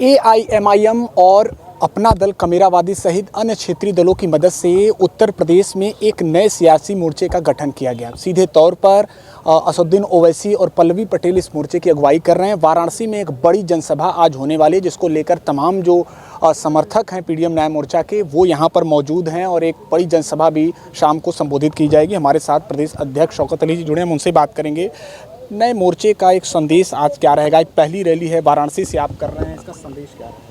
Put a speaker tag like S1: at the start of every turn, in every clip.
S1: AIMIM और अपना दल कमेरावादी सहित अन्य क्षेत्रीय दलों की मदद से उत्तर प्रदेश में एक नए सियासी मोर्चे का गठन किया गया। सीधे तौर पर असदुद्दीन ओवैसी और पल्लवी पटेल इस मोर्चे की अगुवाई कर रहे हैं। वाराणसी में एक बड़ी जनसभा आज होने वाली है, जिसको लेकर तमाम जो समर्थक हैं पीडीएम न्याय मोर्चा के, वो यहाँ पर मौजूद हैं और एक बड़ी जनसभा भी शाम को संबोधित की जाएगी। हमारे साथ प्रदेश अध्यक्ष शौकत अली जी जुड़े हैं, हम उनसे बात करेंगे। नए मोर्चे का एक संदेश आज क्या रहेगा? एक पहली रैली है वाराणसी से आप कर रहे हैं, इसका संदेश क्या है?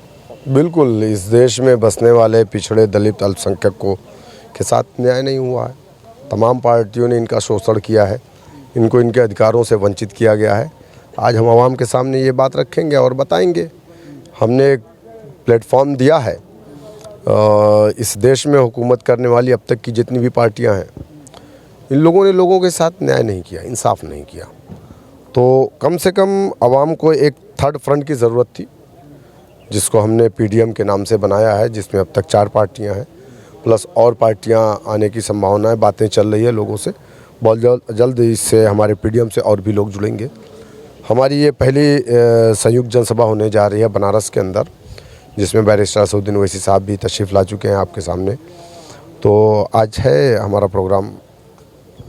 S2: बिल्कुल, इस देश में बसने वाले पिछड़े दलित अल्पसंख्यकों के साथ न्याय नहीं हुआ है। तमाम पार्टियों ने इनका शोषण किया है, इनको इनके अधिकारों से वंचित किया गया है। आज हम आवाम के सामने ये बात रखेंगे और बताएंगे। हमने एक प्लेटफॉर्म दिया है। इस देश में हुकूमत करने वाली अब तक की जितनी भी पार्टियां हैं, इन लोगों ने लोगों के साथ न्याय नहीं किया, इंसाफ नहीं किया। तो कम से कम आवाम को एक थर्ड फ्रंट की ज़रूरत थी, जिसको हमने पीडीएम के नाम से बनाया है, जिसमें अब तक 4 पार्टियां हैं, प्लस और पार्टियां आने की संभावना है। बातें चल रही है लोगों से, बहुत जल्द इससे हमारे पीडीएम से और भी लोग जुड़ेंगे। हमारी ये पहली संयुक्त जनसभा होने जा रही है बनारस के अंदर, जिसमें बैरिस्टर असदुद्दीन ओवैसी साहब भी तशरीफ़ ला चुके हैं आपके सामने। तो आज है हमारा प्रोग्राम।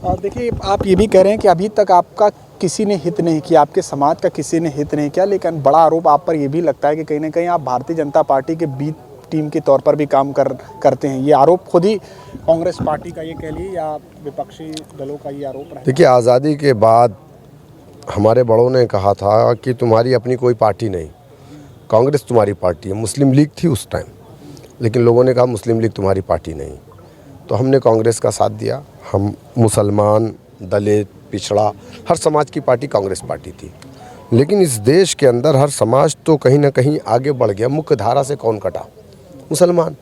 S1: देखिए, आप ये भी कह रहे हैं कि अभी तक आपका किसी ने हित नहीं किया, आपके समाज का किसी ने हित नहीं किया, लेकिन बड़ा आरोप आप पर यह भी लगता है कि कहीं ना कहीं आप भारतीय जनता पार्टी के बी टीम के तौर पर भी काम करते हैं। ये आरोप खुद ही कांग्रेस पार्टी का ये कह लिए या विपक्षी दलों का ये आरोप है?
S2: देखिए, आज़ादी के बाद हमारे बड़ों ने कहा था कि तुम्हारी अपनी कोई पार्टी नहीं, कांग्रेस तुम्हारी पार्टी है। मुस्लिम लीग थी उस टाइम, लेकिन लोगों ने कहा मुस्लिम लीग तुम्हारी पार्टी नहीं, तो हमने कांग्रेस का साथ दिया। हम मुसलमान, दलित, पिछड़ा, हर समाज की पार्टी कांग्रेस पार्टी थी। लेकिन इस देश के अंदर हर समाज तो कहीं ना कहीं आगे बढ़ गया। मुख्य धारा से कौन कटा? मुसलमान।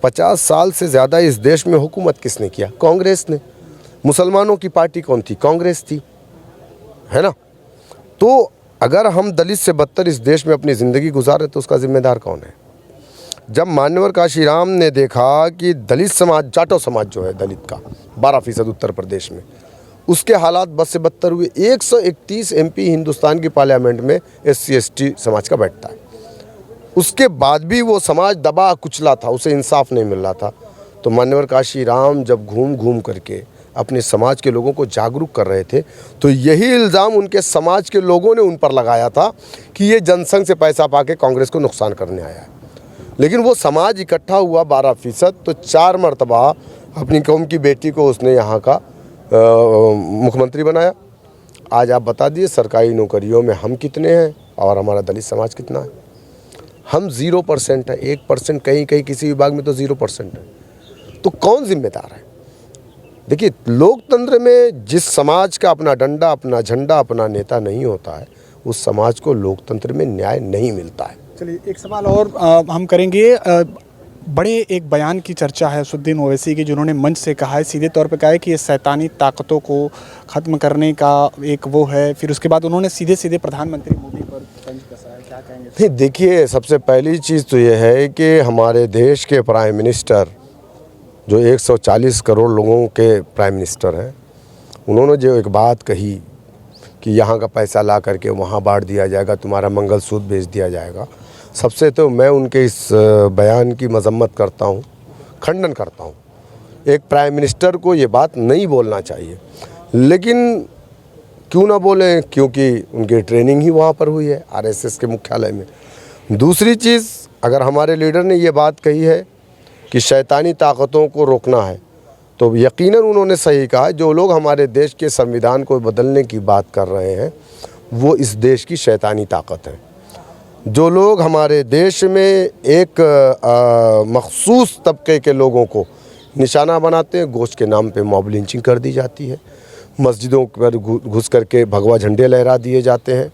S2: 50 साल से ज़्यादा इस देश में हुकूमत किसने किया? कांग्रेस ने। मुसलमानों की पार्टी कौन थी? कांग्रेस थी, है ना? तो अगर हम दलित से बदतर इस देश में अपनी ज़िंदगी गुजारे तो उसका जिम्मेदार कौन है? जब मान्यवर काशीराम ने देखा कि दलित समाज, जाटो समाज जो है दलित का 12% उत्तर प्रदेश में, उसके हालात बद से बदतर हुए। 131 एमपी हिंदुस्तान की पार्लियामेंट में SC/ST समाज का बैठता है। उसके बाद भी वो समाज दबा कुचला था, उसे इंसाफ नहीं मिल रहा था। तो मान्यवर काशीराम जब घूम घूम करके अपने समाज के लोगों को जागरूक कर रहे थे, तो यही इल्ज़ाम उनके समाज के लोगों ने उन पर लगाया था कि ये जनसंघ से पैसा पाके कांग्रेस को नुकसान करने आया है। लेकिन वो समाज इकट्ठा हुआ 12%, तो 4 मरतबा अपनी कौम की बेटी को उसने यहाँ का मुख्यमंत्री बनाया। आज आप बता दिए सरकारी नौकरियों में हम कितने हैं और हमारा दलित समाज कितना है? हम 0% है, 1%, कहीं कहीं किसी विभाग में तो 0% है। तो कौन जिम्मेदार है? देखिए, लोकतंत्र में जिस समाज का अपना डंडा, अपना झंडा, अपना नेता नहीं होता है, उस समाज को लोकतंत्र में न्याय नहीं मिलता है।
S1: चलिए, एक सवाल और हम करेंगे। बड़े एक बयान की चर्चा है असदुद्दीन ओवैसी की, जिन्होंने मंच से कहा है, सीधे तौर पे कहा है कि ये शैतानी ताकतों को ख़त्म करने का एक वो है। फिर उसके बाद उन्होंने सीधे प्रधानमंत्री मोदी पर तंज कसा है, क्या कहेंगे?
S2: नहीं, देखिए, सबसे पहली चीज़ तो ये है कि हमारे देश के प्राइम मिनिस्टर, जो 140 करोड़ लोगों के प्राइम मिनिस्टर हैं, उन्होंने जो एक बात कही कि यहाँ का पैसा ला करके वहाँ बांट दिया जाएगा, तुम्हारा मंगलसूत्र बेच दिया जाएगा। सबसे तो मैं उनके इस बयान की मजम्मत करता हूँ, खंडन करता हूँ। एक प्राइम मिनिस्टर को ये बात नहीं बोलना चाहिए, लेकिन क्यों ना बोलें? क्योंकि उनकी ट्रेनिंग ही वहाँ पर हुई है, RSS के मुख्यालय में। दूसरी चीज़, अगर हमारे लीडर ने ये बात कही है कि शैतानी ताकतों को रोकना है, तो यकीनन उन्होंने सही कहा। जो लोग हमारे देश के संविधान को बदलने की बात कर रहे हैं, वो इस देश की शैतानी ताकत है। जो लोग हमारे देश में एक मखसूस तबके के लोगों को निशाना बनाते हैं, गोश्त के नाम पे मॉब लिंचिंग कर दी जाती है, मस्जिदों पर घुस करके भगवा झंडे लहरा दिए जाते हैं,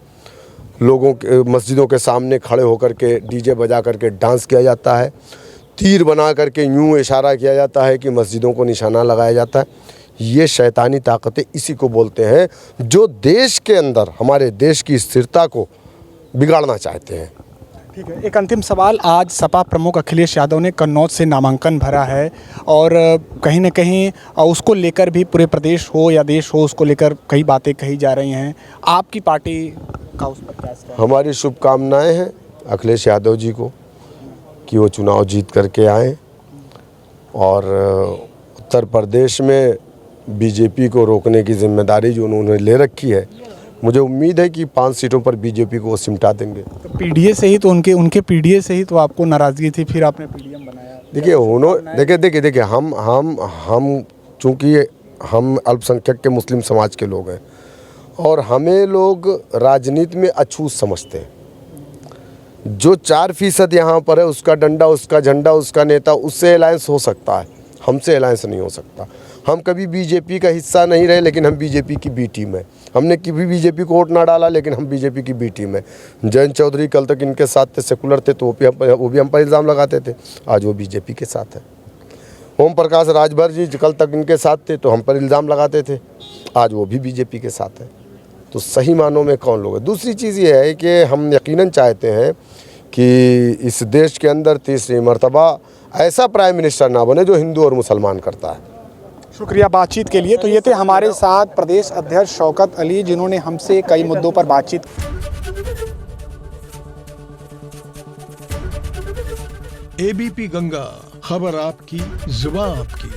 S2: लोगों के मस्जिदों के सामने खड़े होकर के डीजे बजा करके डांस किया जाता है, तीर बना करके यूँ इशारा किया जाता है कि मस्जिदों को निशाना लगाया जाता है। ये शैतानी ताकतें इसी को बोलते हैं, जो देश के अंदर हमारे देश की स्थिरता को बिगाड़ना चाहते हैं।
S1: ठीक है, एक अंतिम सवाल। आज सपा प्रमुख अखिलेश यादव ने कन्नौज से नामांकन भरा है और कहीं ना कहीं उसको लेकर भी पूरे प्रदेश हो या देश हो, उसको लेकर कई बातें कही जा रही हैं। आपकी पार्टी का उस पर क्या?
S2: हमारी शुभकामनाएं हैं अखिलेश यादव जी को कि वो चुनाव जीत करके आए और उत्तर प्रदेश में बीजेपी को रोकने की जिम्मेदारी जो उन्होंने ले रखी है, मुझे उम्मीद है कि 5 सीटों पर बीजेपी को वो सिमटा देंगे।
S1: तो पीडीए से ही तो उनके पीडीए से ही तो आपको नाराज़गी थी, फिर आपने पीडीएम बनाया।
S2: देखिए उन्होंने देखिए हम चूँकि हम अल्पसंख्यक के मुस्लिम समाज के लोग हैं और हमें लोग राजनीति में अछूत समझते हैं। जो 4% यहाँ पर है, उसका डंडा, उसका झंडा, उसका नेता, उससे अलायंस हो सकता है, हमसे अलायंस नहीं हो सकता। हम कभी बीजेपी का हिस्सा नहीं रहे, लेकिन हम बीजेपी की बी टीम है। हमने कभी बीजेपी को वोट ना डाला, लेकिन हम बीजेपी की बी टीम है। जयंत चौधरी कल तक इनके साथ थे, सेकुलर थे, तो वो भी हम पर इल्ज़ाम लगाते थे, आज वो बीजेपी के साथ है। ओम प्रकाश राजभर जी कल तक इनके साथ थे, तो हम पर इल्ज़ाम लगाते थे, आज वो भी बीजेपी के साथ है। तो सही मानों में कौन लोग है। दूसरी चीज़ ये है कि हम यकीनन चाहते हैं कि इस देश के अंदर तीसरी मर्तबा ऐसा प्राइम मिनिस्टर ना बने जो हिंदू और मुसलमान करता है।
S1: शुक्रिया बातचीत के लिए। तो ये थे हमारे साथ प्रदेश अध्यक्ष शौकत अली, जिन्होंने हमसे कई मुद्दों पर बातचीत।
S3: एबीपी गंगा, खबर आपकी, जुबान आपकी।